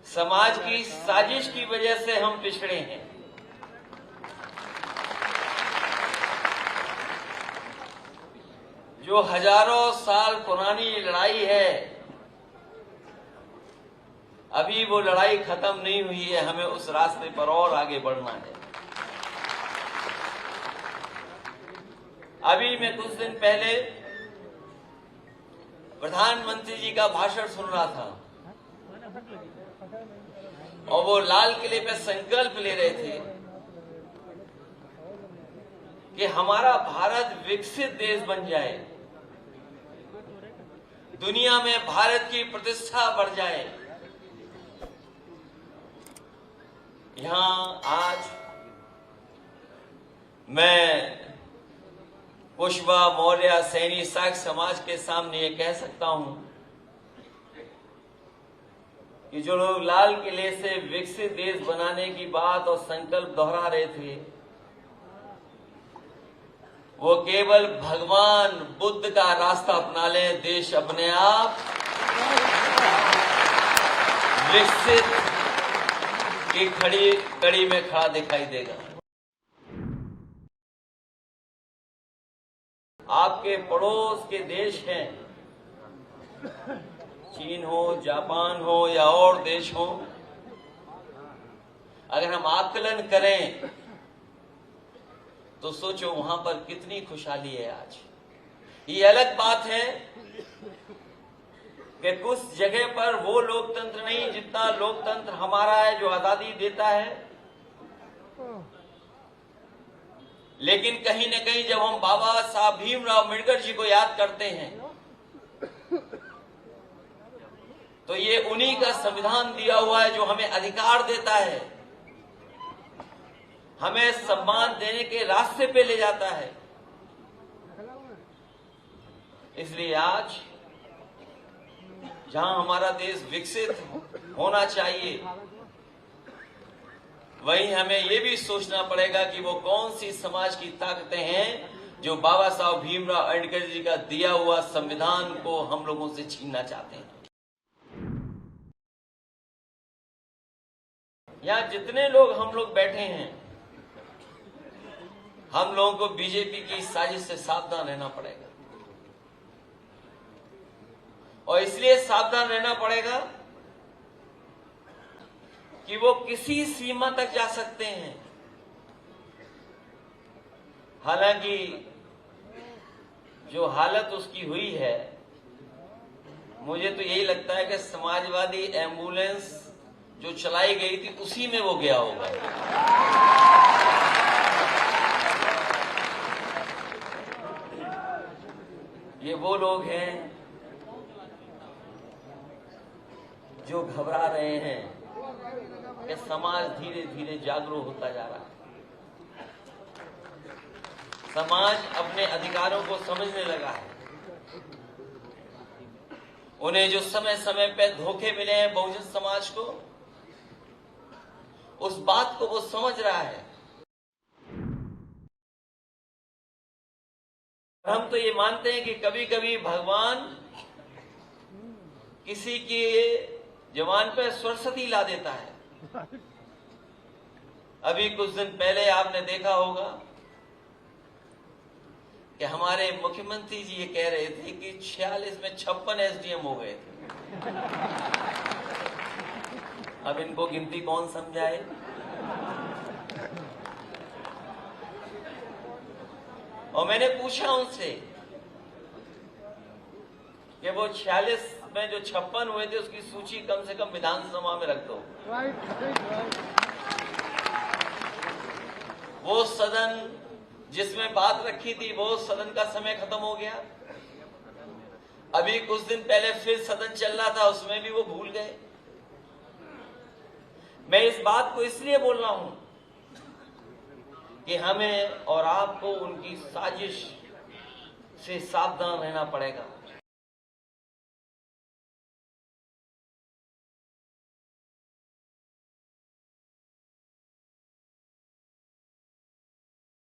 समाज की साजिश की वजह से हम पिछड़े हैं। जो हजारों साल पुरानी लड़ाई है, अभी वो लड़ाई खत्म नहीं हुई है। हमें उस रास्ते पर और आगे बढ़ना है। अभी मैं कुछ दिन पहले प्रधानमंत्री जी का भाषण सुन रहा था और वो लाल किले पे संकल्प ले रहे थे कि हमारा भारत विकसित देश बन जाए, दुनिया में भारत की प्रतिष्ठा बढ़ जाए। यहां आज मैं पुष्पा मौर्य सैनी साख समाज के सामने ये कह सकता हूं कि जो लोग लाल किले से विकसित देश बनाने की बात और संकल्प दोहरा रहे थे, वो केवल भगवान बुद्ध का रास्ता अपना लें, देश अपने आप विकसित की कड़ी में खड़ा दिखाई देगा। आपके पड़ोस के देश हैं, चीन हो, जापान हो या और देश हो, अगर हम आकलन करें तो सोचो वहां पर कितनी खुशहाली है आज। ये अलग बात है कि कुछ जगह पर वो लोकतंत्र नहीं जितना लोकतंत्र हमारा है, जो आजादी देता है। लेकिन कहीं न कहीं जब हम बाबा साहब भीमराव अम्बेडकर जी को याद करते हैं तो ये उन्हीं का संविधान दिया हुआ है जो हमें अधिकार देता है, हमें सम्मान देने के रास्ते पे ले जाता है। इसलिए आज जहां हमारा देश विकसित होना चाहिए, वहीं हमें यह भी सोचना पड़ेगा कि वो कौन सी समाज की ताकतें हैं जो बाबा साहब भीमराव अम्बेडकर जी का दिया हुआ संविधान को हम लोगों से छीनना चाहते हैं। यहां जितने लोग हम लोग बैठे हैं, हम लोगों को बीजेपी की साजिश से सावधान रहना पड़ेगा। और इसलिए सावधान रहना पड़ेगा कि वो किसी सीमा तक जा सकते हैं। हालांकि जो हालत उसकी हुई है, मुझे तो यही लगता है कि समाजवादी एम्बुलेंस जो चलाई गई थी उसी में वो गया होगा। ये वो लोग हैं जो घबरा रहे हैं कि समाज धीरे धीरे जागरूक होता जा रहा है, समाज अपने अधिकारों को समझने लगा है। उन्हें जो समय समय पे धोखे मिले हैं बहुजन समाज को, उस बात को वो समझ रहा है। हम तो ये मानते हैं कि कभी कभी भगवान किसी के जवान पे सरस्वती ला देता है। अभी कुछ दिन पहले आपने देखा होगा कि हमारे मुख्यमंत्री जी ये कह रहे थे कि 46 में 56 एसडीएम हो गए थे। अब इनको गिनती कौन समझाए? और मैंने पूछा उनसे कि वो 46 में जो 56 हुए थे उसकी सूची कम से कम विधानसभा में रख दो। वो सदन जिसमें बात रखी थी, वो सदन का समय खत्म हो गया। अभी कुछ दिन पहले फिर सदन चल रहा था, उसमें भी वो भूल गए। मैं इस बात को इसलिए बोल रहा हूं कि हमें और आपको उनकी साजिश से सावधान रहना पड़ेगा।